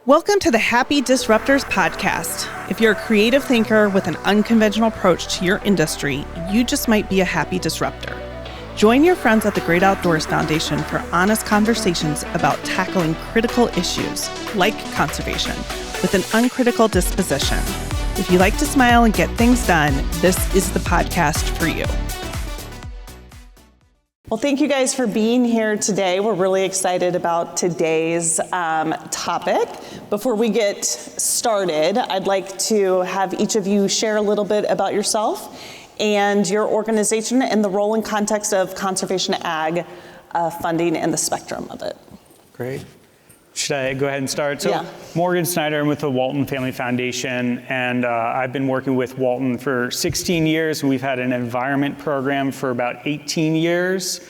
Welcome to the Happy Disruptors podcast. If you're a creative thinker with an unconventional approach to your industry, you just might be a happy disruptor. Join your friends at the Great Outdoors Foundation for honest conversations about tackling critical issues like conservation with an uncritical disposition. If you like to smile and get things done, this is the podcast for you. Well, thank you guys for being here today. We're really excited about today's topic. Before we get started, I'd like to have each of you share a little bit about yourself and your organization and the role and context of conservation ag funding and the spectrum of it. Great. Should I go ahead and start? So, yeah. Morgan Snyder, I'm with the Walton Family Foundation, and I've been working with Walton for 16 years, and we've had an environment program for about 18 years.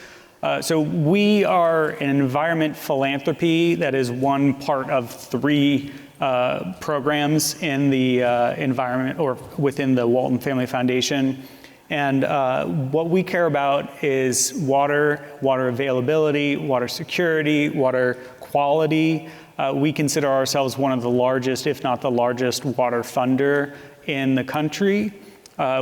So we are an environment philanthropy that is one part of three programs in the environment or within the Walton Family Foundation. And what we care about is water availability, water security, water quality. We consider ourselves one of the largest, if not the largest, water funder in the country.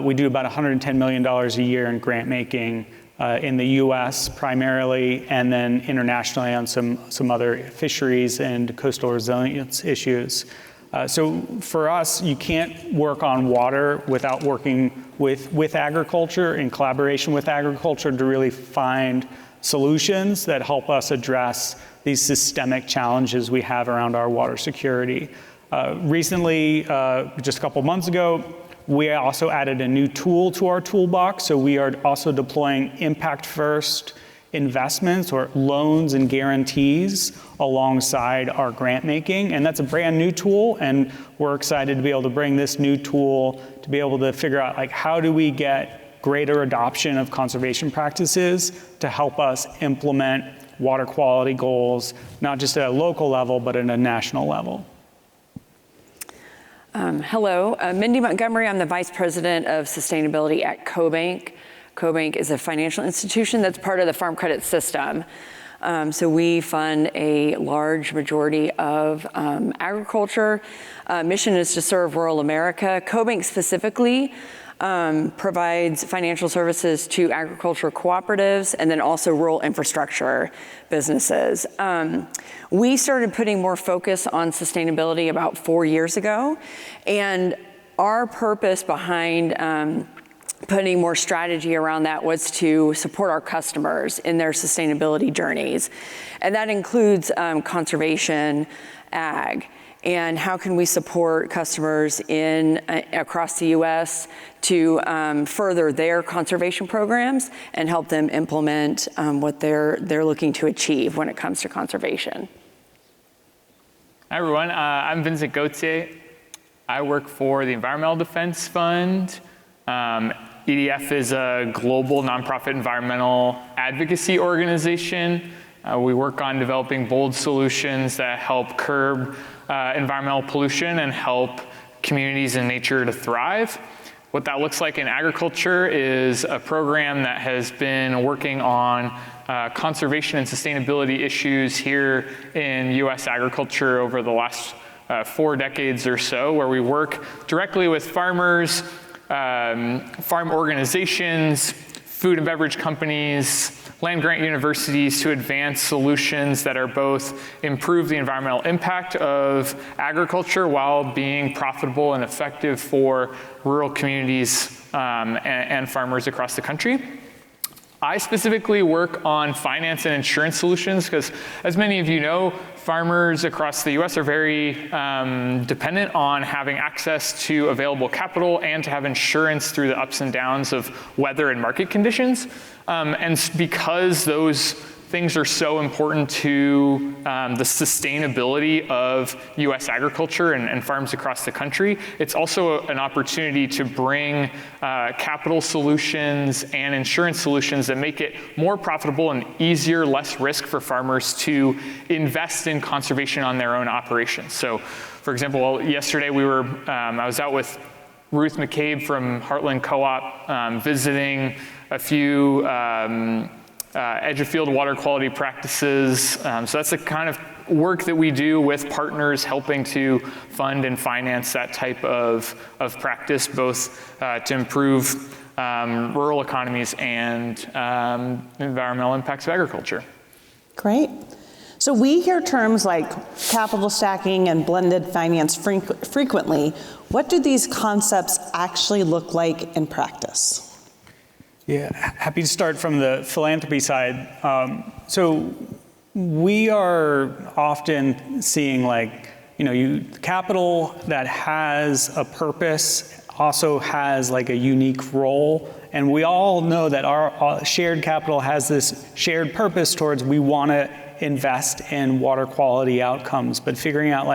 We do about $110 million a year in grant making in the US primarily, and then internationally on some other fisheries and coastal resilience issues. So for us, you can't work on water without working with agriculture, in collaboration with agriculture, to really find solutions that help us address these systemic challenges we have around our water security. Recently, just a couple months ago, we also added a new tool to our toolbox. So we are also deploying impact first investments or loans and guarantees alongside our grant making. And that's a brand new tool. And we're excited to be able to bring this new tool to be able to figure out, like, how do we get greater adoption of conservation practices to help us implement water quality goals, not just at a local level, but at a national level. Hello, Mindy Montgomery. I'm the Vice President of Sustainability at CoBank. CoBank is a financial institution that's part of the Farm Credit System. So we fund a large majority of agriculture. Mission is to serve rural America. CoBank specifically provides financial services to agricultural cooperatives and then also rural infrastructure businesses. We started putting more focus on sustainability about 4 years ago, and our purpose behind putting more strategy around that was to support our customers in their sustainability journeys. And that includes conservation, ag, and how can we support customers across the US to further their conservation programs and help them implement what they're looking to achieve when it comes to conservation. Hi everyone, I'm Vincent Gauthier. I work for the Environmental Defense Fund. EDF is a global nonprofit environmental advocacy organization. We work on developing bold solutions that help curb environmental pollution and help communities and nature to thrive. What that looks like in agriculture is a program that has been working on conservation and sustainability issues here in US agriculture over the last 4 decades or so, where we work directly with farmers, farm organizations, food and beverage companies, land-grant universities to advance solutions that are both improve the environmental impact of agriculture while being profitable and effective for rural communities and farmers across the country. I specifically work on finance and insurance solutions because, as many of you know, farmers across the US are very dependent on having access to available capital and to have insurance through the ups and downs of weather and market conditions. And because those things are so important to the sustainability of US agriculture and farms across the country, it's also an opportunity to bring capital solutions and insurance solutions that make it more profitable and easier, less risk for farmers to invest in conservation on their own operations. So, for example, yesterday I was out with Ruth McCabe from Heartland Co-op visiting a few edge of field water quality practices. So that's the kind of work that we do with partners helping to fund and finance that type of practice, both to improve rural economies and environmental impacts of agriculture. Great. So we hear terms like capital stacking and blended finance frequently. What do these concepts actually look like in practice? Yeah, happy to start from the philanthropy side. So we are often seeing capital that has a purpose also has like a unique role. And we all know that our shared capital has this shared purpose towards we want to invest in water quality outcomes, but figuring out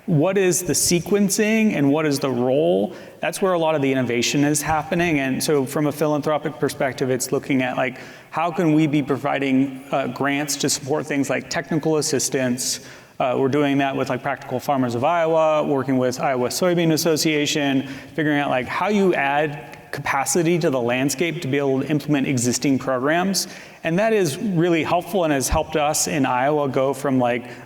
what is the sequencing and what is the role, that's where a lot of the innovation is happening. And so from a philanthropic perspective, it's looking at how can we be providing grants to support things like technical assistance. We're doing that with Practical Farmers of Iowa, working with Iowa Soybean Association, figuring out how you add capacity to the landscape to be able to implement existing programs. And that is really helpful and has helped us in Iowa go from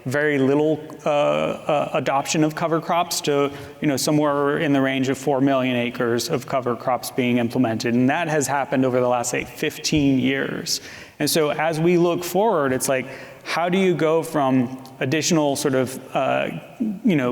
very little adoption of cover crops to somewhere in the range of 4 million acres of cover crops being implemented. And that has happened over the last 15 years. And so as we look forward, it's how do you go from additional sort of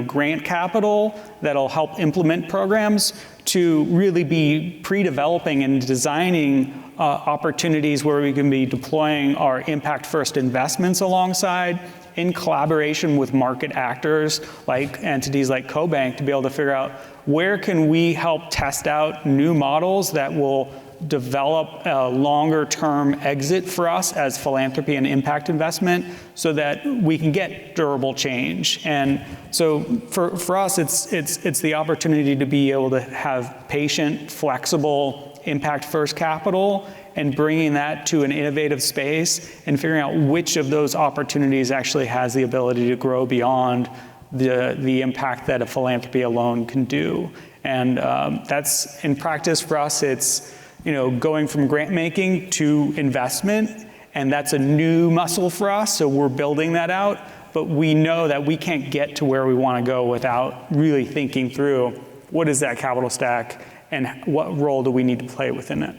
grant capital that'll help implement programs to really be pre-developing and designing opportunities where we can be deploying our impact-first investments alongside in collaboration with market actors like entities like CoBank to be able to figure out where can we help test out new models that will develop a longer-term exit for us as philanthropy and impact investment so that we can get durable change. And so for us, it's the opportunity to be able to have patient, flexible, impact-first capital and bringing that to an innovative space and figuring out which of those opportunities actually has the ability to grow beyond the impact that a philanthropy alone can do. And that's, in practice for us, it's going from grant making to investment, and that's a new muscle for us, so we're building that out. But we know that we can't get to where we want to go without really thinking through what is that capital stack and what role do we need to play within it.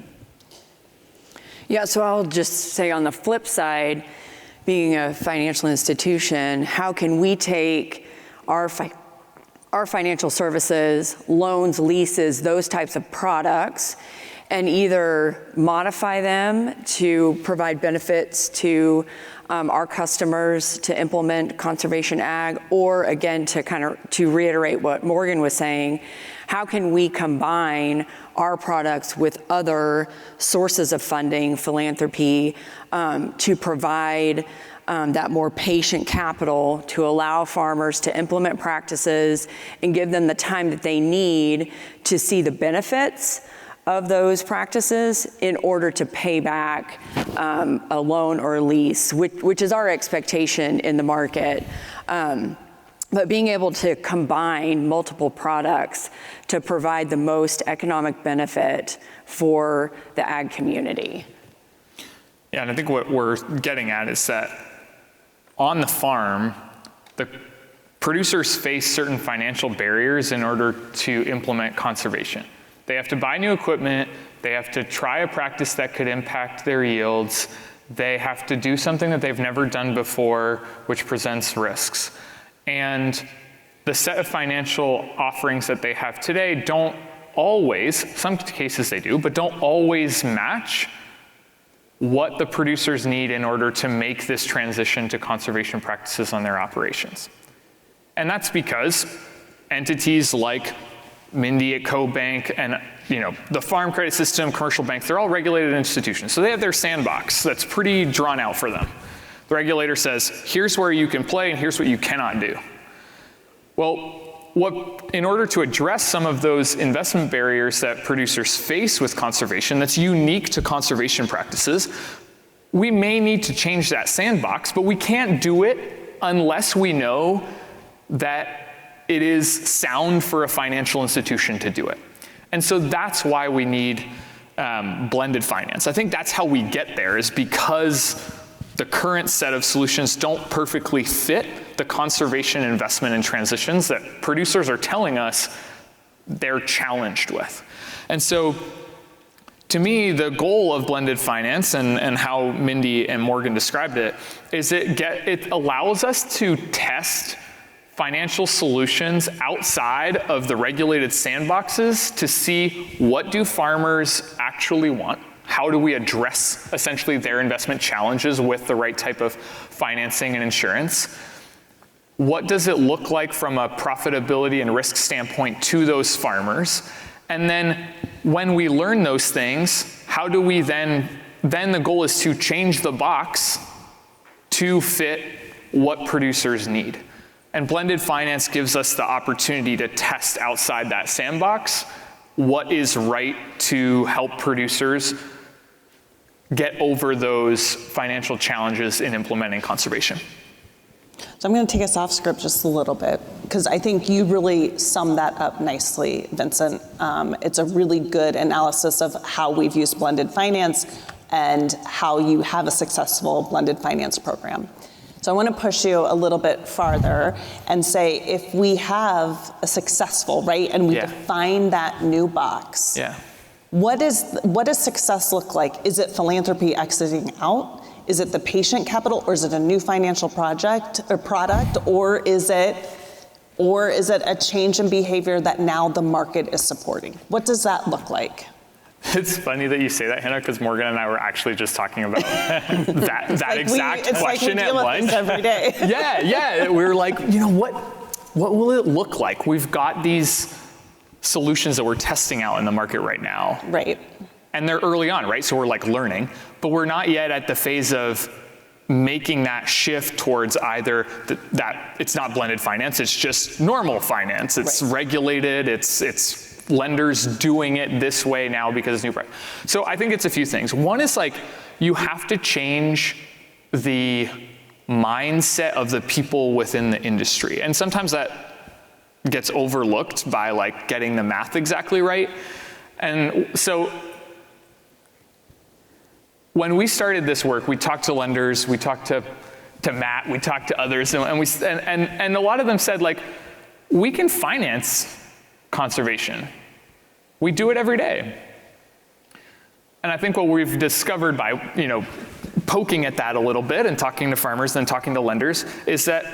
Yeah, so I'll just say on the flip side, being a financial institution, how can we take our financial services, loans, leases, those types of products, and either modify them to provide benefits to our customers to implement conservation ag, or again, to reiterate what Morgan was saying, how can we combine our products with other sources of funding, philanthropy, to provide that more patient capital to allow farmers to implement practices and give them the time that they need to see the benefits of those practices in order to pay back a loan or a lease, which is our expectation in the market. But being able to combine multiple products to provide the most economic benefit for the ag community. Yeah, and I think what we're getting at is that on the farm, the producers face certain financial barriers in order to implement conservation. They have to buy new equipment, they have to try a practice that could impact their yields, they have to do something that they've never done before, which presents risks. And the set of financial offerings that they have today don't always, some cases they do, but don't always match what the producers need in order to make this transition to conservation practices on their operations. And that's because entities like Mindy at CoBank and the Farm Credit System, commercial banks, they're all regulated institutions. So they have their sandbox that's pretty drawn out for them. The regulator says, here's where you can play and here's what you cannot do. Well, in order to address some of those investment barriers that producers face with conservation that's unique to conservation practices, we may need to change that sandbox, but we can't do it unless we know that it is sound for a financial institution to do it. And so that's why we need blended finance. I think that's how we get there, is because the current set of solutions don't perfectly fit the conservation, investment, and transitions that producers are telling us they're challenged with. And so, to me, the goal of blended finance and how Mindy and Morgan described it is it allows us to test financial solutions outside of the regulated sandboxes to see what do farmers actually want. How do we address essentially their investment challenges with the right type of financing and insurance? What does it look like from a profitability and risk standpoint to those farmers? And then when we learn those things, how do we then the goal is to change the box to fit what producers need. And blended finance gives us the opportunity to test outside that sandbox what is right to help producers get over those financial challenges in implementing conservation. So I'm going to take us off script just a little bit, because I think you really summed that up nicely, Vincent. It's a really good analysis of how we've used blended finance and how you have a successful blended finance program. So I want to push you a little bit farther and say, if we have a successful, right, and we define that new box, what does success look like? Is it philanthropy exiting out? Is it the patient capital, or is it a new financial project or product, or is it a change in behavior that now the market is supporting? What does that look like? It's funny that you say that, Hannah, because Morgan and I were actually just talking about that exact question at lunch. It's like we deal with this every day. Yeah. We were like, what will it look like? We've got these solutions that we're testing out in the market right now. Right. And they're early on, right? So we're like learning, but we're not yet at the phase of making that shift towards either that it's not blended finance, it's just normal finance. It's regulated, it's lenders doing it this way now because it's new price. So I think it's a few things. One is like, you have to change the mindset of the people within the industry. And sometimes that gets overlooked by like getting the math exactly right. And so when we started this work, we talked to lenders, we talked to Matt, we talked to others, and a lot of them said, like, we can finance conservation. We do it every day. And I think what we've discovered by, poking at that a little bit and talking to farmers, then talking to lenders, is that,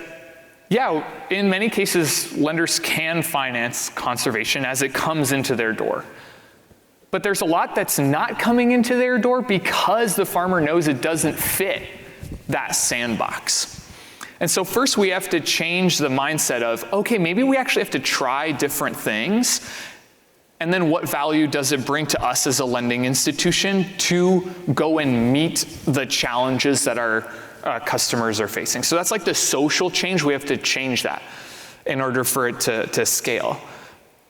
in many cases, lenders can finance conservation as it comes into their door. But there's a lot that's not coming into their door because the farmer knows it doesn't fit that sandbox. And so first we have to change the mindset of, okay, maybe we actually have to try different things. And then what value does it bring to us as a lending institution to go and meet the challenges that our customers are facing? So that's like the social change. We have to change that in order for it to scale.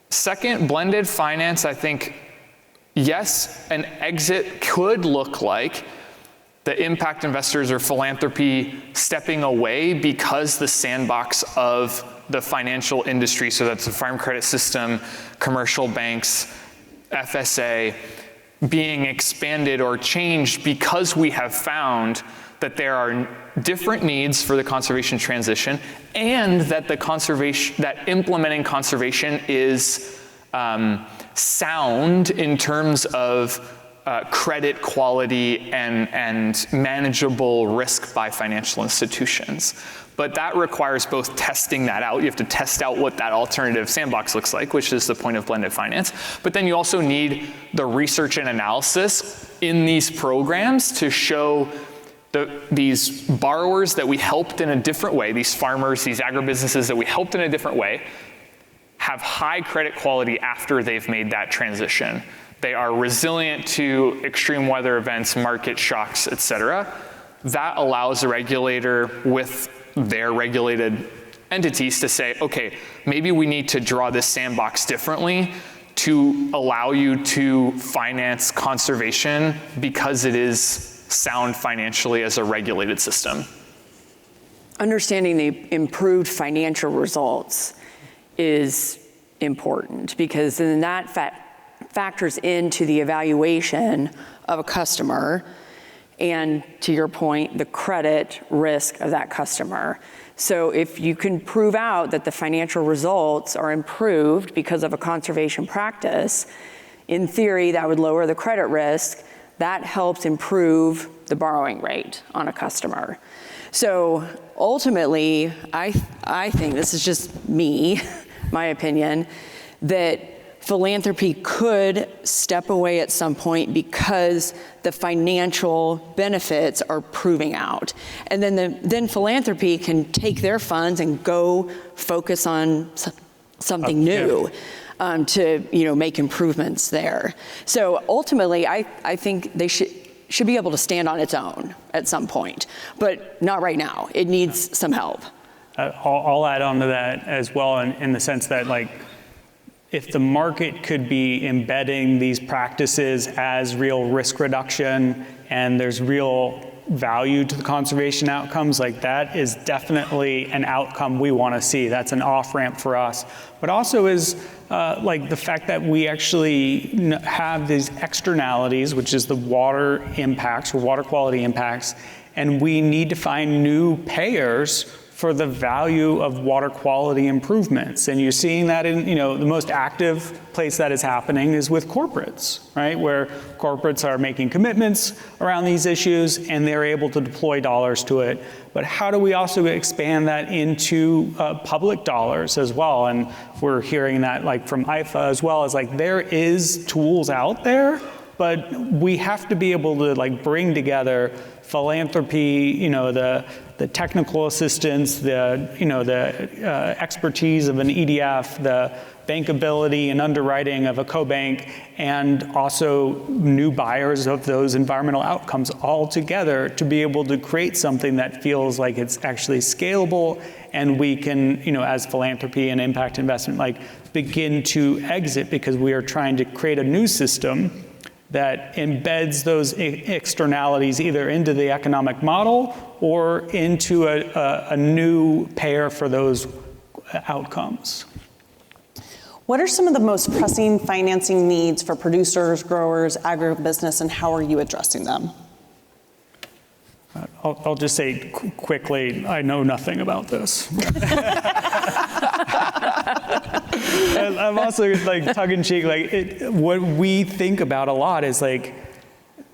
Second, blended finance, I think, yes, an exit could look like the impact investors or philanthropy stepping away because the sandbox of the financial industry, so that's the farm credit system, commercial banks, FSA, being expanded or changed because we have found that there are different needs for the conservation transition, and that that implementing conservation is sound in terms of credit quality and manageable risk by financial institutions. But that requires both testing that out. You have to test out what that alternative sandbox looks like, which is the point of blended finance. But then you also need the research and analysis in these programs to show these borrowers that we helped in a different way, these farmers, these agribusinesses that we helped in a different way, have high credit quality after they've made that transition. They are resilient to extreme weather events, market shocks, et cetera. That allows a regulator with their regulated entities to say, okay, maybe we need to draw this sandbox differently to allow you to finance conservation because it is sound financially as a regulated system. Understanding the improved financial results is important, because then that factors into the evaluation of a customer and, to your point, the credit risk of that customer. So if you can prove out that the financial results are improved because of a conservation practice, in theory, that would lower the credit risk. That helps improve the borrowing rate on a customer. So ultimately, I think, this is just me, my opinion, that philanthropy could step away at some point because the financial benefits are proving out. And then philanthropy can take their funds and go focus on something new. To make improvements there. So ultimately, I think they should be able to stand on its own at some point, but not right now. It needs some help. I'll add on to that as well in the sense that, like, if the market could be embedding these practices as real risk reduction and there's real value to the conservation outcomes, like that is definitely an outcome we want to see. That's an off-ramp for us. But also is like the fact that we actually have these externalities, which is the water impacts or water quality impacts, and we need to find new payers for the value of water quality improvements. And you're seeing that in, the most active place that is happening is with corporates, right? Where corporates are making commitments around these issues and they're able to deploy dollars to it. But how do we also expand that into public dollars as well? And we're hearing that like from IFA as well, as like there is tools out there, but we have to be able to like bring together philanthropy, the technical assistance, the expertise of an EDF, the bankability and underwriting of a co-bank, and also new buyers of those environmental outcomes all together to be able to create something that feels like it's actually scalable, and we can, as philanthropy and impact investment, like begin to exit, because we are trying to create a new system that embeds those externalities either into the economic model or into a new payer for those outcomes. What are some of the most pressing financing needs for producers, growers, agribusiness, and how are you addressing them? I'll just say quickly, I know nothing about this. I'm also like tongue-in-cheek, what we think about a lot is like,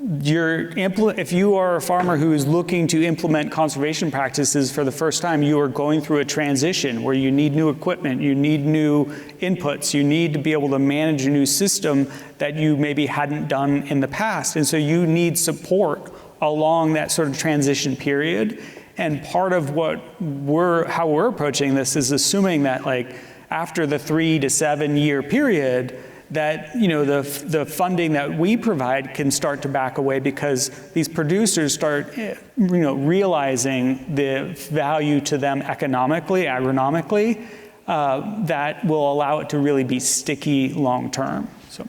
if you are a farmer who is looking to implement conservation practices for the first time, you are going through a transition where you need new equipment, you need new inputs, you need to be able to manage a new system that you maybe hadn't done in the past. And so you need support along that sort of transition period. And part of how we're approaching this is assuming that like after the 3 to 7 year period, that the funding that we provide can start to back away, because these producers start realizing the value to them economically, agronomically, that will allow it to really be sticky long term. So,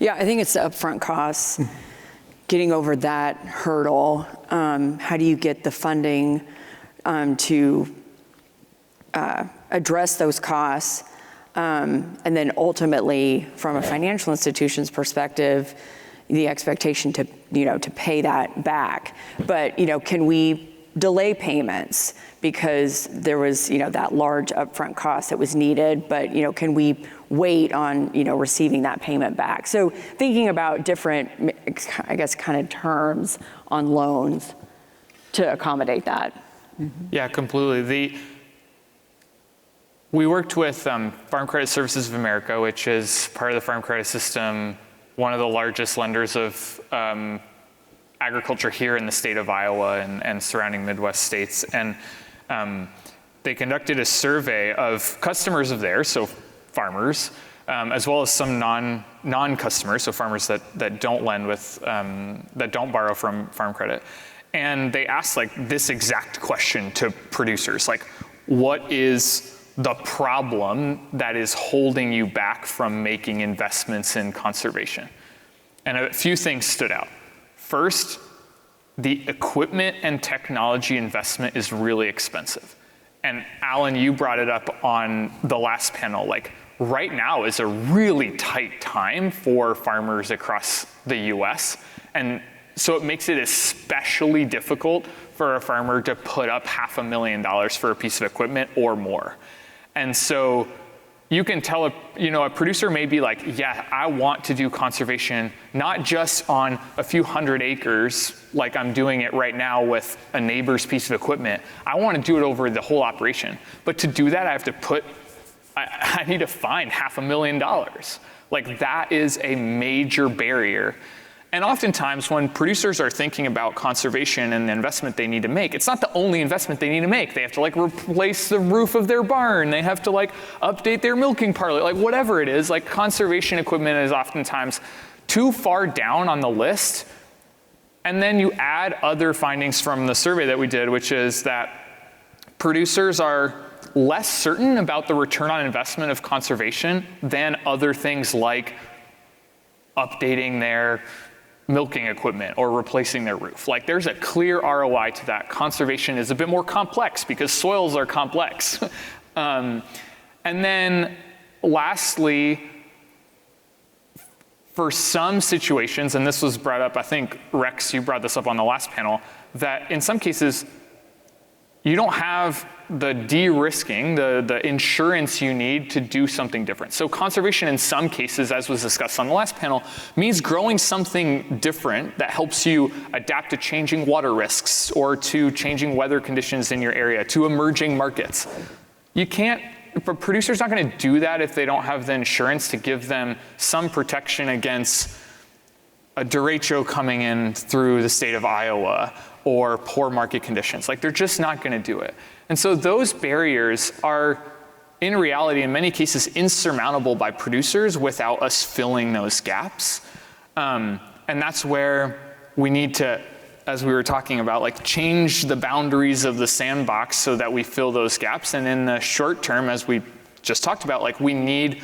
yeah, I think it's the upfront costs. Getting over that hurdle. How do you get the funding to address those costs? And then ultimately, from a financial institution's perspective, the expectation to pay that back. But can we delay payments because there was that large upfront cost that was needed? But can we wait on receiving that payment back? So thinking about different, I guess, kind of terms on loans to accommodate that. Mm-hmm. Yeah, completely. We worked with Farm Credit Services of America, which is part of the Farm Credit System, one of the largest lenders of agriculture here in the state of Iowa and surrounding Midwest states. And they conducted a survey of customers of theirs, so farmers, as well as some non-customers, so farmers that don't lend with, that don't borrow from Farm Credit. And they asked like this exact question to producers, like, what is the problem that is holding you back from making investments in conservation? And a few things stood out. First, the equipment and technology investment is really expensive. And Alan, you brought it up on the last panel, like right now is a really tight time for farmers across the US. And So it makes it especially difficult for a farmer to put up $500,000 for a piece of equipment or more. And so you can tell a producer may be like, yeah, I want to do conservation, not just on a few hundred acres, like I'm doing it right now with a neighbor's piece of equipment. I want to do it over the whole operation. But to do that, I need to find $500,000. Like, that is a major barrier. And oftentimes when producers are thinking about conservation and the investment they need to make, it's not the only investment they need to make. They have to replace the roof of their barn. They have to update their milking parlor, whatever it is. Conservation equipment is oftentimes too far down on the list. And then you add other findings from the survey that we did, which is that producers are less certain about the return on investment of conservation than other things like updating their milking equipment or replacing their roof. There's a clear ROI to that. Conservation is a bit more complex because soils are complex. And then lastly, for some situations, and this was brought up, I think, Rex, you brought this up on the last panel, that in some cases, you don't have the de-risking, the insurance you need to do something different. So conservation in some cases, as was discussed on the last panel, means growing something different that helps you adapt to changing water risks or to changing weather conditions in your area, to emerging markets. A producer's not going to do that if they don't have the insurance to give them some protection against a derecho coming in through the state of Iowa or poor market conditions. They're just not going to do it. And so those barriers are, in reality, in many cases, insurmountable by producers without us filling those gaps. And that's where we need to, as we were talking about, change the boundaries of the sandbox so that we fill those gaps. And in the short term, as we just talked about, we need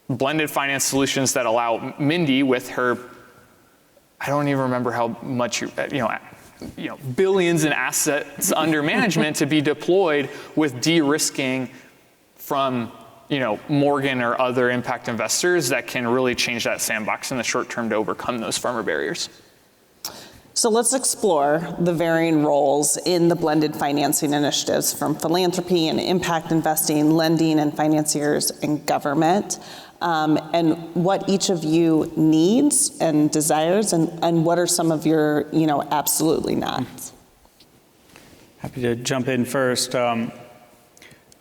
blended finance solutions that allow Mindy with her, I don't even remember how much, billions in assets under management to be deployed with de-risking from, Morgan or other impact investors that can really change that sandbox in the short term to overcome those farmer barriers. So let's explore the varying roles in the blended financing initiatives from philanthropy and impact investing, lending and financiers and government. And what each of you needs and desires, and what are some of your, absolutely not. Happy to jump in first.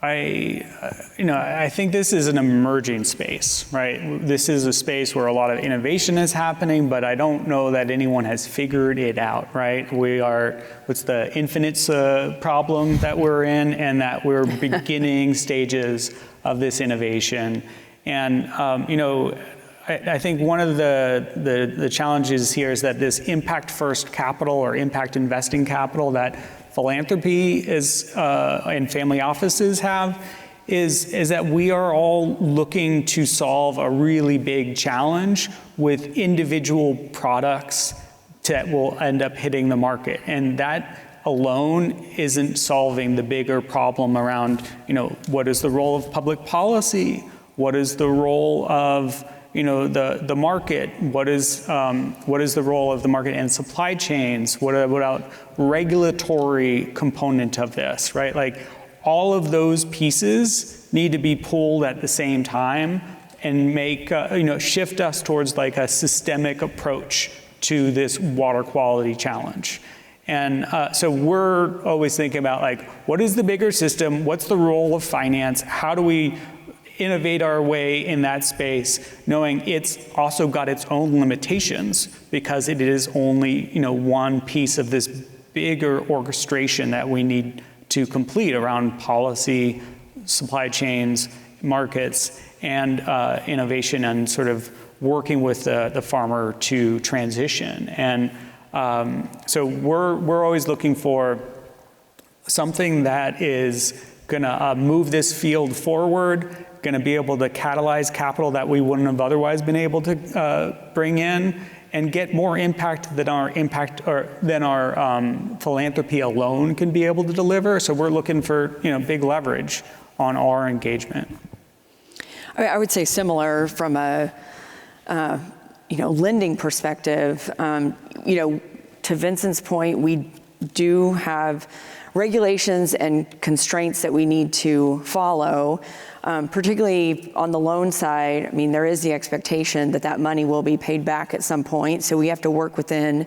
I think this is an emerging space, right? This is a space where a lot of innovation is happening, but I don't know that anyone has figured it out, right? What's the infinite problem that we're in, and that we're beginning stages of this innovation. And I think one of the challenges here is that this impact first capital or impact investing capital that philanthropy and family offices have is that we are all looking to solve a really big challenge with individual products that will end up hitting the market. And that alone isn't solving the bigger problem around, what is the role of public policy? What is the role of the market? What is the role of the market and supply chains? What about regulatory component of this, right? All of those pieces need to be pulled at the same time and make shift us towards a systemic approach to this water quality challenge. And so we're always thinking about what is the bigger system? What's the role of finance? How do we innovate our way in that space, knowing it's also got its own limitations because it is only one piece of this bigger orchestration that we need to complete around policy, supply chains, markets, and innovation, and sort of working with the farmer to transition. And so we're always looking for something that is going to move this field forward, going to be able to catalyze capital that we wouldn't have otherwise been able to bring in, and get more impact than our philanthropy alone can be able to deliver. So we're looking for big leverage on our engagement. I would say similar from a lending perspective, to Vincent's point, we do have regulations and constraints that we need to follow, particularly on the loan side. I mean, there is the expectation that that money will be paid back at some point, so we have to work within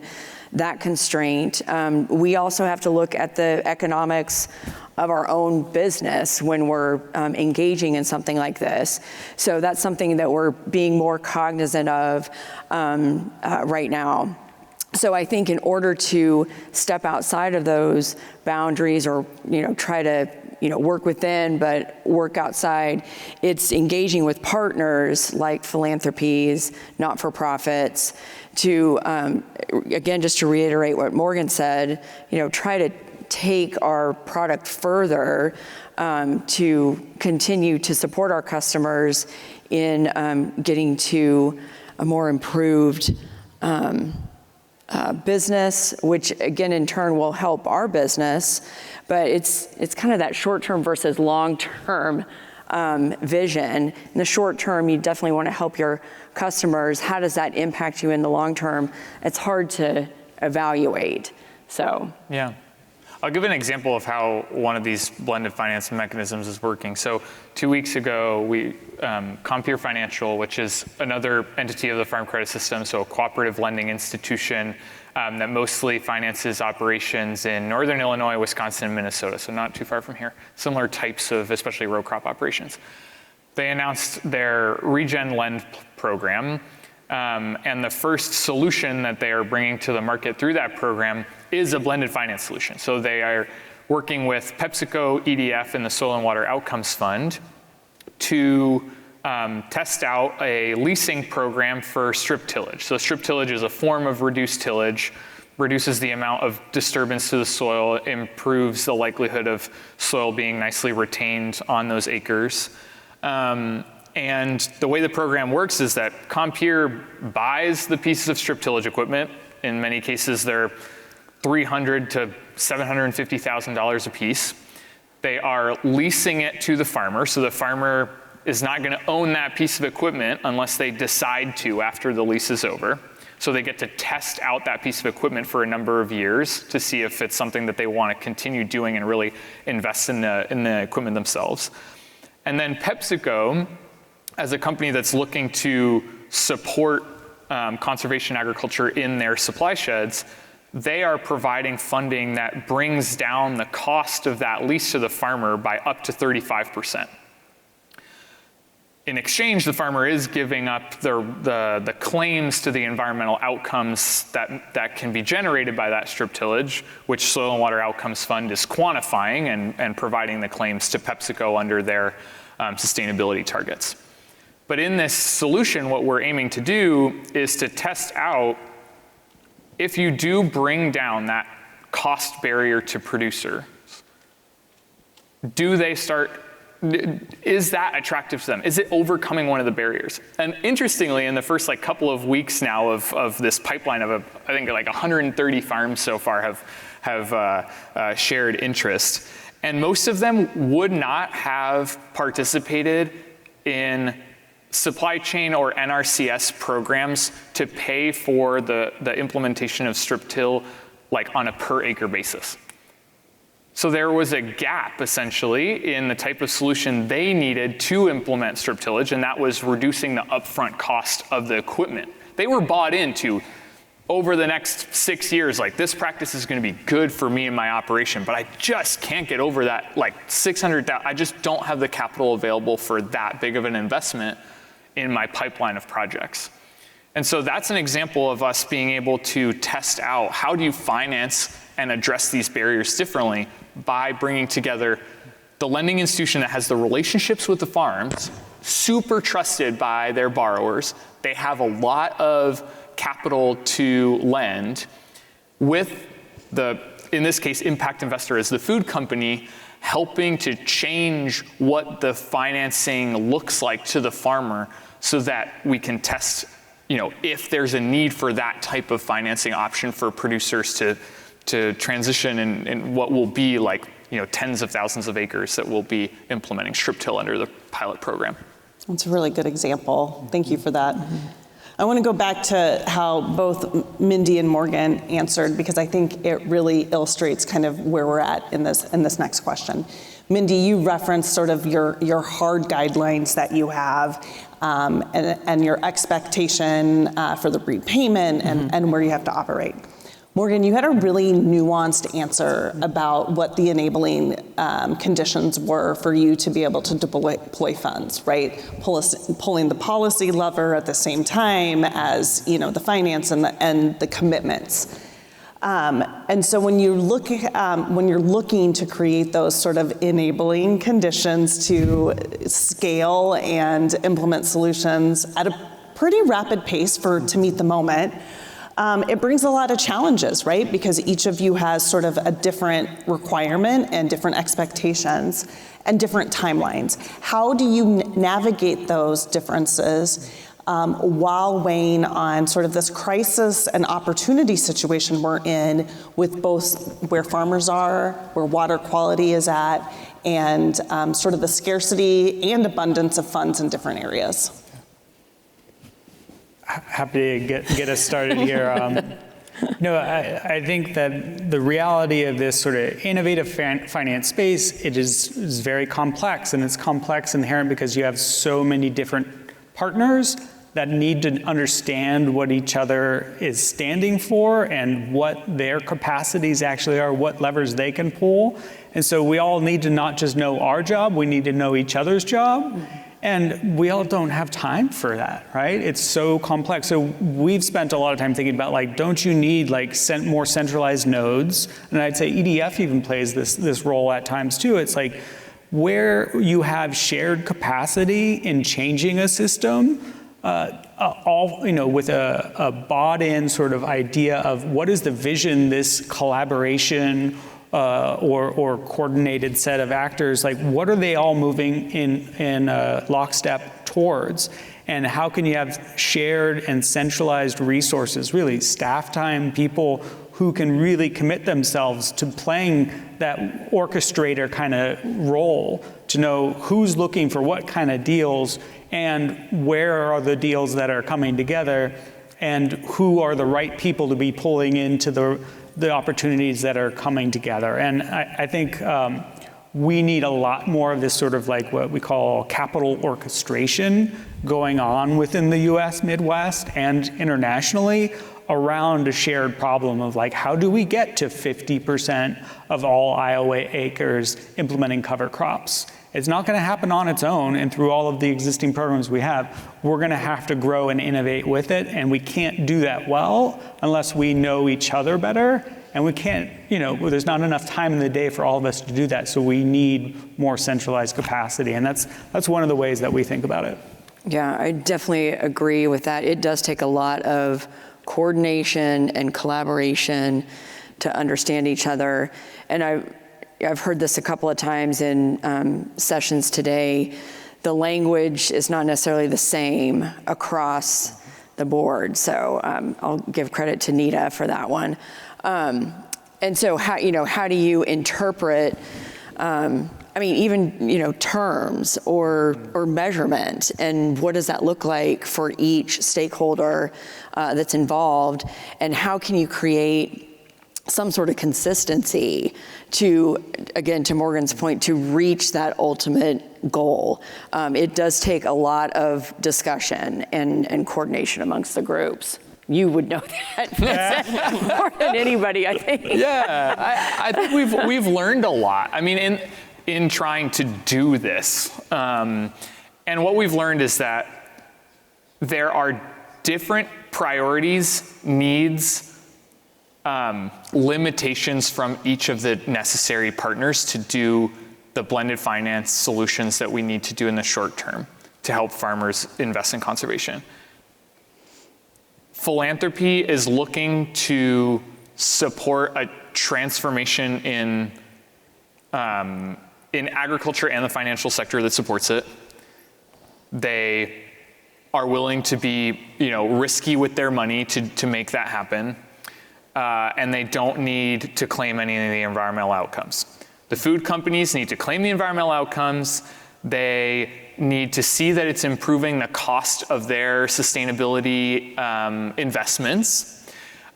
that constraint. We also have to look at the economics of our own business when we're engaging in something like this. So that's something that we're being more cognizant of right now. So I think in order to step outside of those boundaries or, try to, work within, but work outside, it's engaging with partners like philanthropies, not-for-profits to, again, just to reiterate what Morgan said, try to take our product further to continue to support our customers in getting to a more improved business, which again in turn will help our business, but it's kind of that short-term versus long-term vision. In the short term, you definitely want to help your customers. How does that impact you in the long term? It's hard to evaluate. So yeah. I'll give an example of how one of these blended finance mechanisms is working. So 2 weeks ago, we Compeer Financial, which is another entity of the Farm Credit System, so a cooperative lending institution that mostly finances operations in northern Illinois, Wisconsin, and Minnesota, so not too far from here. Similar types of, especially row crop operations. They announced their Regen Lend program, and the first solution that they are bringing to the market through that program is a blended finance solution. So they are working with PepsiCo, EDF, and the Soil and Water Outcomes Fund to test out a leasing program for strip tillage. So strip tillage is a form of reduced tillage, reduces the amount of disturbance to the soil, improves the likelihood of soil being nicely retained on those acres. And the way the program works is that Compeer buys the pieces of strip tillage equipment. In many cases, they're $300,000 to $750,000 a piece. They are leasing it to the farmer, so the farmer is not going to own that piece of equipment unless they decide to after the lease is over. So they get to test out that piece of equipment for a number of years to see if it's something that they want to continue doing and really invest in the equipment themselves. And then PepsiCo, as a company that's looking to support conservation agriculture in their supply sheds, they are providing funding that brings down the cost of that lease to the farmer by up to 35%. In exchange, the farmer is giving up the claims to the environmental outcomes that can be generated by that strip tillage, which Soil and Water Outcomes Fund is quantifying and providing the claims to PepsiCo under their sustainability targets. But in this solution, what we're aiming to do is to test out if you do bring down that cost barrier to producers, is that attractive to them? Is it overcoming one of the barriers? And interestingly, in the first couple of weeks now of this pipeline of I think 130 farms so far have shared interest. And most of them would not have participated in supply chain or NRCS programs to pay for the implementation of strip till on a per acre basis. So there was a gap essentially in the type of solution they needed to implement strip tillage, and that was reducing the upfront cost of the equipment. They were bought into over the next 6 years, this practice is going to be good for me and my operation, but I just can't get over that $600,000. I just don't have the capital available for that big of an investment in my pipeline of projects. And so that's an example of us being able to test out how do you finance and address these barriers differently by bringing together the lending institution that has the relationships with the farms, super trusted by their borrowers. They have a lot of capital to lend with in this case, impact investor as the food company, helping to change what the financing looks like to the farmer so that we can test, if there's a need for that type of financing option for producers to transition in what will be tens of thousands of acres that will be implementing strip till under the pilot program. That's a really good example. Thank you for that. I want to go back to how both Mindy and Morgan answered, because I think it really illustrates kind of where we're at in this next question. Mindy, you referenced sort of your hard guidelines that you have, and your expectation for the repayment and where you have to operate. Morgan, you had a really nuanced answer about what the enabling conditions were for you to be able to deploy funds, right? Pulling the policy lever at the same time as the finance and the commitments. And so when you're looking to create those sort of enabling conditions to scale and implement solutions at a pretty rapid pace to meet the moment, it brings a lot of challenges, right? Because each of you has sort of a different requirement and different expectations and different timelines. How do you navigate those differences while weighing on sort of this crisis and opportunity situation we're in with both where farmers are, where water quality is at, and sort of the scarcity and abundance of funds in different areas? Happy to get us started here. I think that the reality of this sort of innovative finance space, it is very complex, and it's complex inherent because you have so many different partners that need to understand what each other is standing for and what their capacities actually are, what levers they can pull. And so we all need to not just know our job, we need to know each other's job. And we all don't have time for that, right? It's so complex. So we've spent a lot of time thinking about don't you need more centralized nodes? And I'd say EDF even plays this role at times too. It's where you have shared capacity in changing a system, with a bought-in sort of idea of what is the vision, this collaboration or coordinated set of actors, what are they all moving in lockstep towards? And how can you have shared and centralized resources, really staff time, people who can really commit themselves to playing that orchestrator kind of role, to know who's looking for what kind of deals and where are the deals that are coming together and who are the right people to be pulling into the opportunities that are coming together. And I think we need a lot more of this sort of what we call capital orchestration going on within the US Midwest and internationally around a shared problem of how do we get to 50% of all Iowa acres implementing cover crops? It's not going to happen on its own, and through all of the existing programs we have, we're going to have to grow and innovate with it, and we can't do that well unless we know each other better, and we can't, there's not enough time in the day for all of us to do that, so we need more centralized capacity, and that's one of the ways that we think about it. Yeah, I definitely agree with that. It does take a lot of coordination and collaboration to understand each other, and I've heard this a couple of times in sessions today. The language is not necessarily the same across the board. So I'll give credit to Nita for that one. And so how do you interpret, even, terms or measurement, and what does that look like for each stakeholder that's involved, and how can you create some sort of consistency to, again, to Morgan's point, to reach that ultimate goal. It does take a lot of discussion and coordination amongst the groups. You would know that more than anybody, I think. Yeah, I think we've learned a lot. I mean, in trying to do this, and what we've learned is that there are different priorities, needs, limitations from each of the necessary partners to do the blended finance solutions that we need to do in the short term to help farmers invest in conservation. Philanthropy is looking to support a transformation in agriculture and the financial sector that supports it. They are willing to be, risky with their money to make that happen. And they don't need to claim any of the environmental outcomes. The food companies need to claim the environmental outcomes. They need to see that it's improving the cost of their sustainability investments.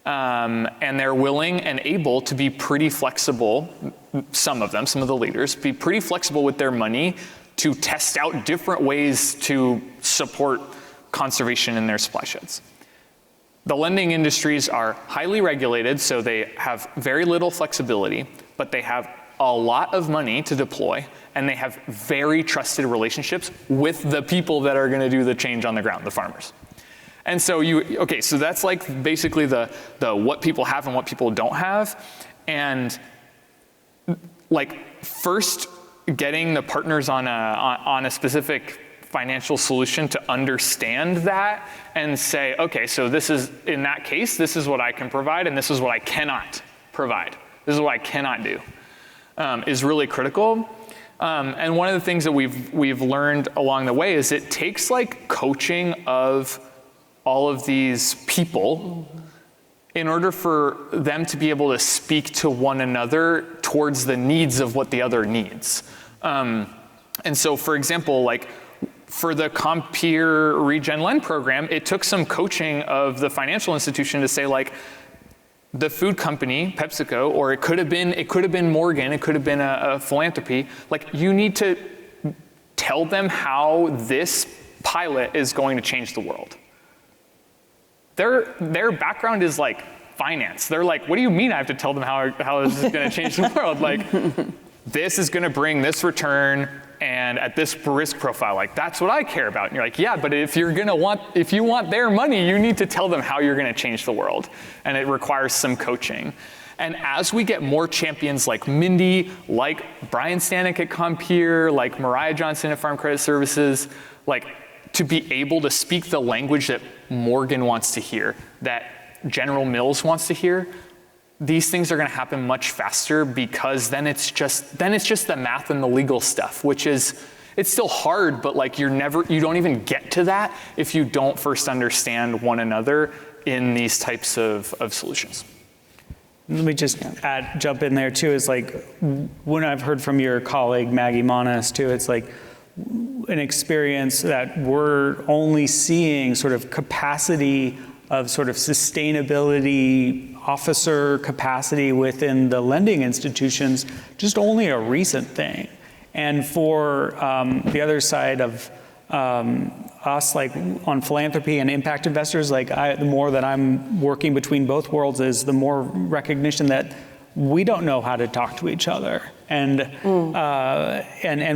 And they're willing and able to be pretty flexible, some of the leaders, be pretty flexible with their money to test out different ways to support conservation in their supply sheds. The lending industries are highly regulated, so they have very little flexibility, but they have a lot of money to deploy, and they have very trusted relationships with the people that are gonna do the change on the ground, the farmers. And so so that's like basically the what people have and what people don't have. And like first getting the partners on a specific financial solution to understand that and say, okay, so this is, in that case, this is what I can provide and this is what I cannot provide. This is what I cannot do, is really critical. And one of the things that we've learned along the way is it takes like coaching of all of these people in order for them to be able to speak to one another towards the needs of what the other needs. And so, for example, like for the Compeer Regen Lend program, it took some coaching of the financial institution to say like, the food company, PepsiCo, or it could have been Morgan, it could have been a philanthropy, like you need to tell them how this pilot is going to change the world. Their background is like finance. They're like, what do you mean I have to tell them how this is gonna change the world? Like, this is gonna bring this return and at this risk profile, like that's what I care about. And you're like, yeah, but if you want their money, you need to tell them how you're gonna change the world. And it requires some coaching. And as we get more champions like Mindy, like Brian Stanek at Compeer, like Mariah Johnson at Farm Credit Services, like to be able to speak the language that Morgan wants to hear, that General Mills wants to hear, these things are gonna happen much faster because then it's just the math and the legal stuff, which is, it's still hard, but like you don't even get to that if you don't first understand one another in these types of solutions. Let me just jump in there too, is like, when I've heard from your colleague Maggie Monas too, it's like an experience that we're only seeing sort of capacity of sort of sustainability officer capacity within the lending institutions, just only a recent thing. And for the other side of us, like on philanthropy and impact investors, like the more that I'm working between both worlds is the more recognition that we don't know how to talk to each other. And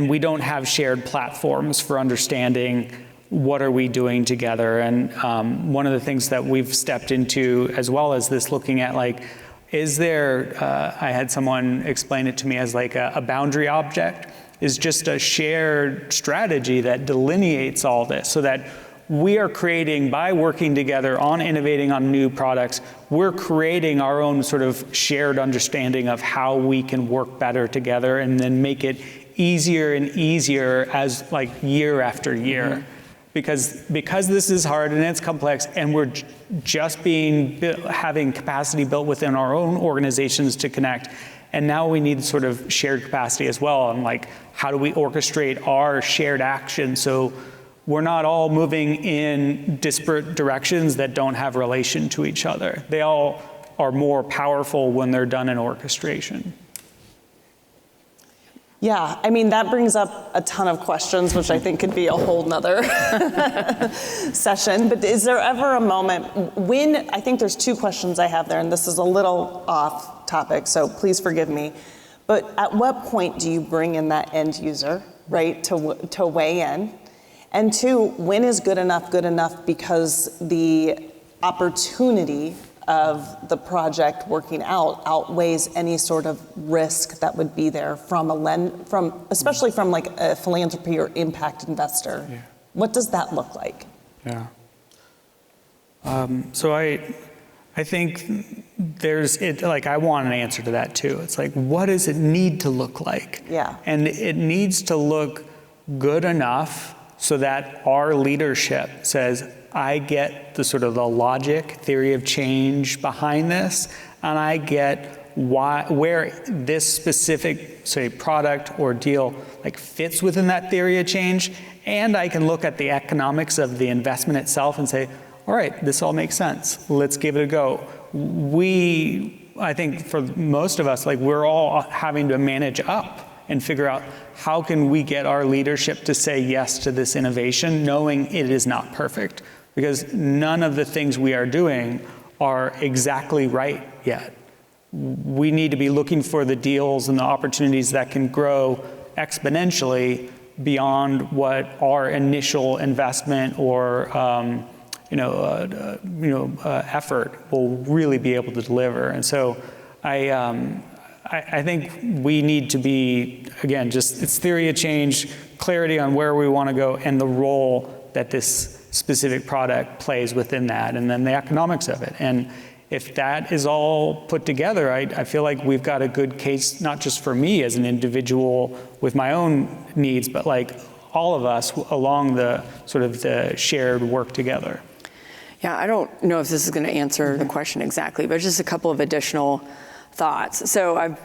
we don't have shared platforms for understanding what are we doing together. And one of the things that we've stepped into as well as this looking at like, is there, I had someone explain it to me as like a boundary object is just a shared strategy that delineates all this so that we are creating, by working together on innovating on new products, we're creating our own sort of shared understanding of how we can work better together and then make it easier and easier as like year after year. Mm-hmm. Because this is hard and it's complex and we're just having capacity built within our own organizations to connect. And now we need sort of shared capacity as well. And like, how do we orchestrate our shared action so we're not all moving in disparate directions that don't have relation to each other. They all are more powerful when they're done in orchestration. Yeah, I mean, that brings up a ton of questions, which I think could be a whole nother session. But is there ever a moment when, I think there's two questions I have there, and this is a little off topic, so please forgive me. But at what point do you bring in that end user, right, to weigh in? And two, when is good enough because the opportunity of the project working out outweighs any sort of risk that would be there especially from like a philanthropy or impact investor. Yeah. What does that look like? Yeah. So I think I want an answer to that too. It's like, what does it need to look like? Yeah. And it needs to look good enough so that our leadership says, I get the sort of the logic, theory of change behind this, and I get where this specific, say, product or deal like fits within that theory of change, and I can look at the economics of the investment itself and say, all right, this all makes sense. Let's give it a go. I think for most of us, like we're all having to manage up and figure out how can we get our leadership to say yes to this innovation, knowing it is not perfect, because none of the things we are doing are exactly right yet. We need to be looking for the deals and the opportunities that can grow exponentially beyond what our initial investment or effort will really be able to deliver. And so I think we need to be, again, just it's theory of change, clarity on where we want to go, and the role that this specific product plays within that, and then the economics of it. And if that is all put together, I feel like we've got a good case, not just for me as an individual with my own needs, but like all of us along the sort of the shared work together. Yeah, I don't know if this is going to answer the question exactly, but just a couple of additional thoughts. So I've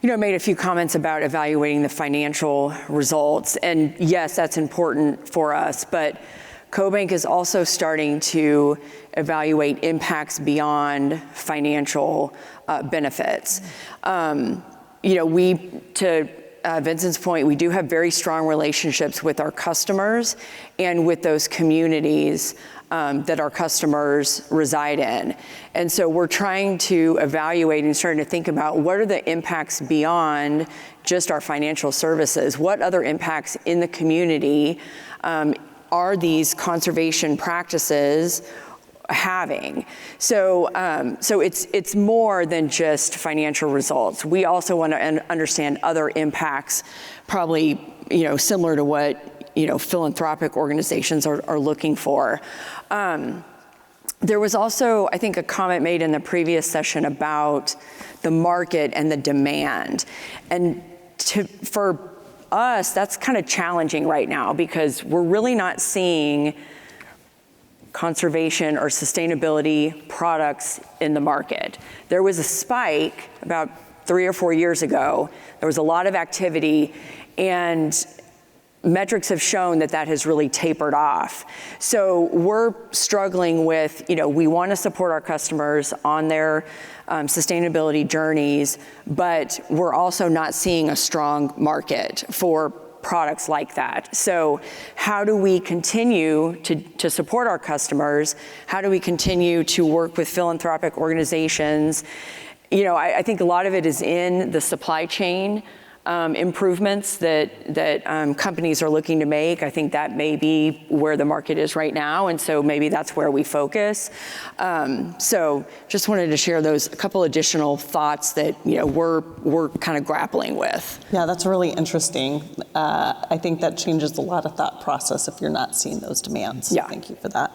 made a few comments about evaluating the financial results, and yes, that's important for us, but CoBank is also starting to evaluate impacts beyond financial benefits. To Vincent's point, we do have very strong relationships with our customers and with those communities that our customers reside in. And so we're trying to evaluate and starting to think about what are the impacts beyond just our financial services? What other impacts in the community are these conservation practices having? So it's more than just financial results. We also want to understand other impacts, probably similar to what philanthropic organizations are looking for. There was also, I think, a comment made in the previous session about the market and the demand. And for us, that's kind of challenging right now because we're really not seeing conservation or sustainability products in the market. There was a spike about 3 or 4 years ago. There was a lot of activity, and metrics have shown that that has really tapered off. So we're struggling with, we want to support our customers on their sustainability journeys, but we're also not seeing a strong market for products like that. So how do we continue to support our customers? How do we continue to work with philanthropic organizations? I think a lot of it is in the supply chain improvements that companies are looking to make. I think that may be where the market is right now, and so maybe that's where we focus. So just wanted to share a couple additional thoughts that we're kind of grappling with. Yeah, that's really interesting. I think that changes a lot of thought process if you're not seeing those demands. Yeah. Thank you for that.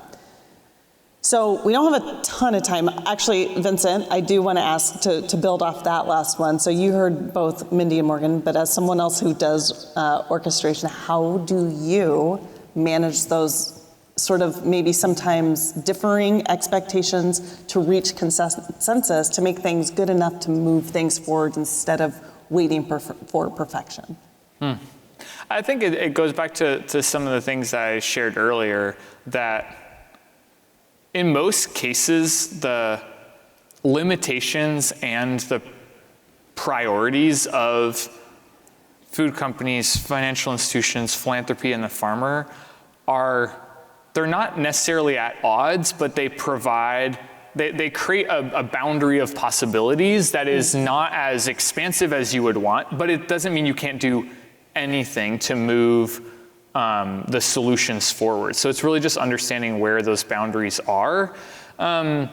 So we don't have a ton of time. Actually, Vincent, I do want to ask to build off that last one. So you heard both Mindy and Morgan, but as someone else who does orchestration, how do you manage those sort of maybe sometimes differing expectations to reach consensus to make things good enough to move things forward instead of waiting for perfection? I think it goes back to some of the things I shared earlier, that in most cases, the limitations and the priorities of food companies, financial institutions, philanthropy, and the farmer they're not necessarily at odds, but they create a boundary of possibilities that is not as expansive as you would want, but it doesn't mean you can't do anything to move the solutions forward. So it's really just understanding where those boundaries are. I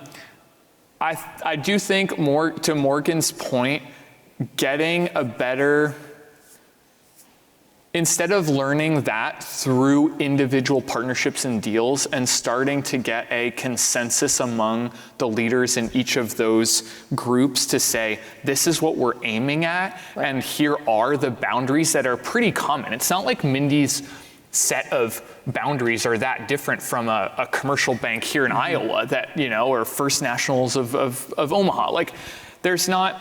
do think, to Morgan's point, getting a better, instead of learning that through individual partnerships and deals and starting to get a consensus among the leaders in each of those groups to say, this is what we're aiming at, right, and here are the boundaries that are pretty common. It's not like Mindy's set of boundaries are that different from a commercial bank here in Iowa that, or First Nationals of Omaha. Like, there's not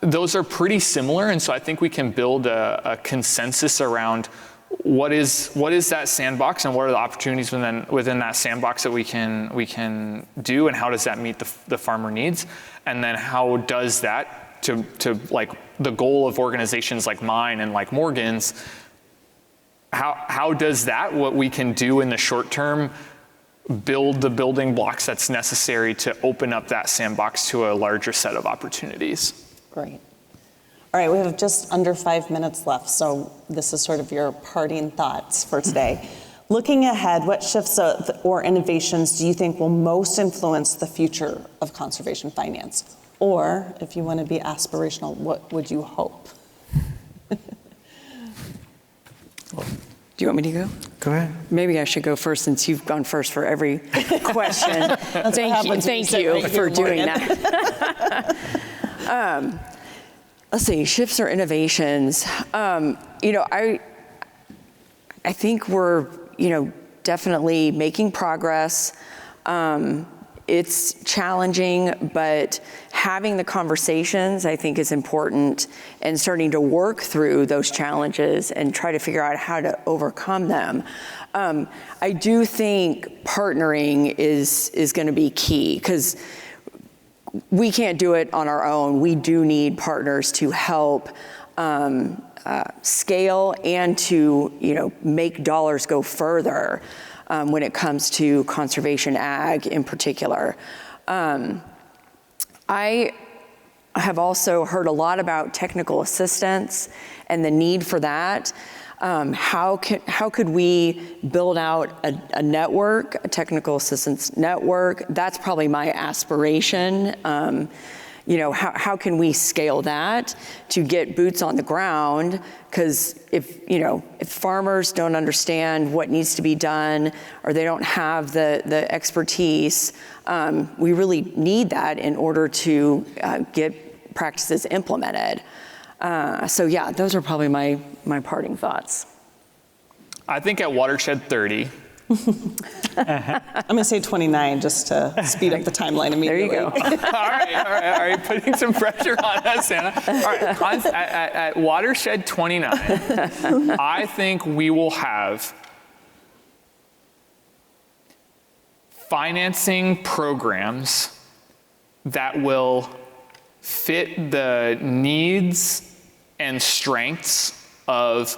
those are pretty similar, and so I think we can build a consensus around what is that sandbox and what are the opportunities within that sandbox that we can do, and how does that meet the farmer needs, and then how does that to like the goal of organizations like mine and like Morgan's, how does that, what we can do in the short term, build the building blocks that's necessary to open up that sandbox to a larger set of opportunities. Great. All right, we have just under 5 minutes left, so this is sort of your parting thoughts for today. Looking ahead, what shifts or innovations do you think will most influence the future of conservation finance? Or, if you want to be aspirational, what would you hope? Do you want me to go? Go ahead. Maybe I should go first since you've gone first for every question. Thank you for doing that. Let's see, shifts or innovations. I think we're, definitely making progress. It's challenging, but having the conversations, I think, is important, and starting to work through those challenges and try to figure out how to overcome them. I do think partnering is going to be key, because we can't do it on our own. We do need partners to help scale and to make dollars go further when it comes to conservation ag in particular. I have also heard a lot about technical assistance and the need for that. How could we build out a network, a technical assistance network? That's probably my aspiration. How can we scale that to get boots on the ground? Because if farmers don't understand what needs to be done, or they don't have the expertise, we really need that in order to get practices implemented. So yeah, those are probably my parting thoughts. I think at Watershed 30. I'm going to say 29 just to speed up the timeline immediately. There you go. All right, putting some pressure on us, Anna. All right, at Watershed 29, I think we will have financing programs that will fit the needs and strengths of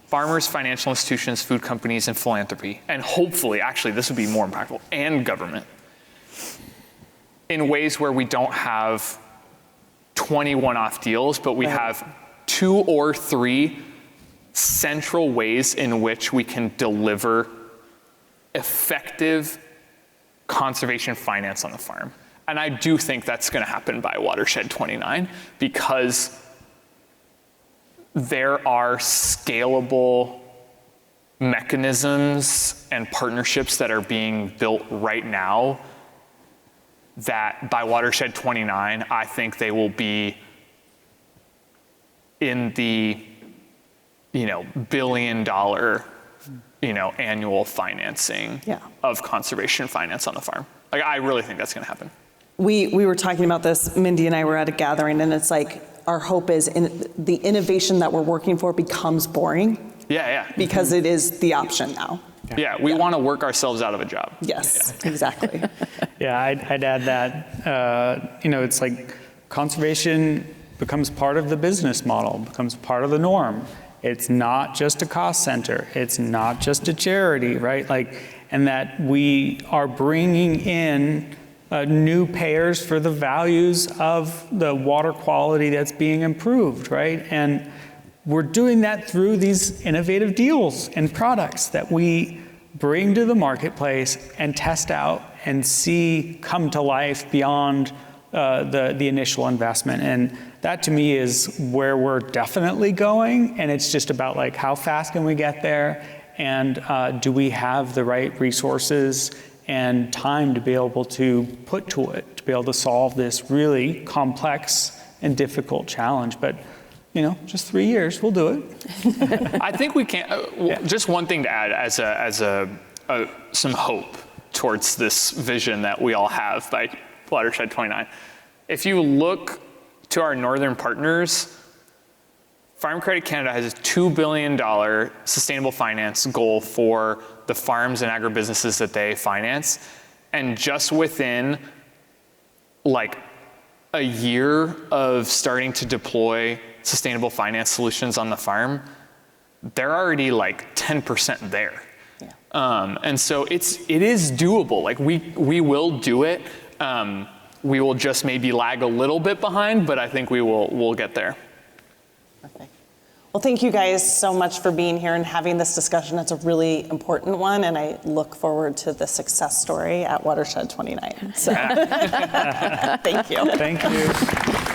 farmers, financial institutions, food companies, and philanthropy, and hopefully, actually, this would be more impactful, and government, in ways where we don't have 20 one-off deals, but we have 2 or 3 central ways in which we can deliver effective conservation finance on the farm. And I do think that's going to happen by Watershed 29, because there are scalable mechanisms and partnerships that are being built right now that by Watershed 29, I think they will be in the $1 billion annual financing of conservation finance on the farm. Like, I really think that's going to happen. We were talking about this, Mindy and I were at a gathering, and it's like, our hope is the innovation that we're working for becomes boring. Yeah. Because it is the option now. Yeah, we want to work ourselves out of a job. Yes, exactly. Yeah, I'd add that, it's like conservation becomes part of the business model, becomes part of the norm. It's not just a cost center. It's not just a charity, right? And that we are bringing in new payers for the values of the water quality that's being improved, right? And we're doing that through these innovative deals and products that we bring to the marketplace and test out and see come to life beyond the initial investment. And that, to me, is where we're definitely going. And it's just about how fast can we get there, and do we have the right resources and time to be able to put to it, to be able to solve this really complex and difficult challenge. But, just 3 years, we'll do it. I think we can, just one thing to add as some hope towards this vision that we all have by Watershed 29. If you look to our northern partners, Farm Credit Canada has a $2 billion sustainable finance goal for the farms and agribusinesses that they finance. And just within like a year of starting to deploy sustainable finance solutions on the farm, they're already like 10% there. Yeah. And so it is doable. Like we will do it. We will just maybe lag a little bit behind, but I think we'll get there. Perfect. Well, thank you guys so much for being here and having this discussion. It's a really important one, and I look forward to the success story at Watershed 29. So, thank you. Thank you.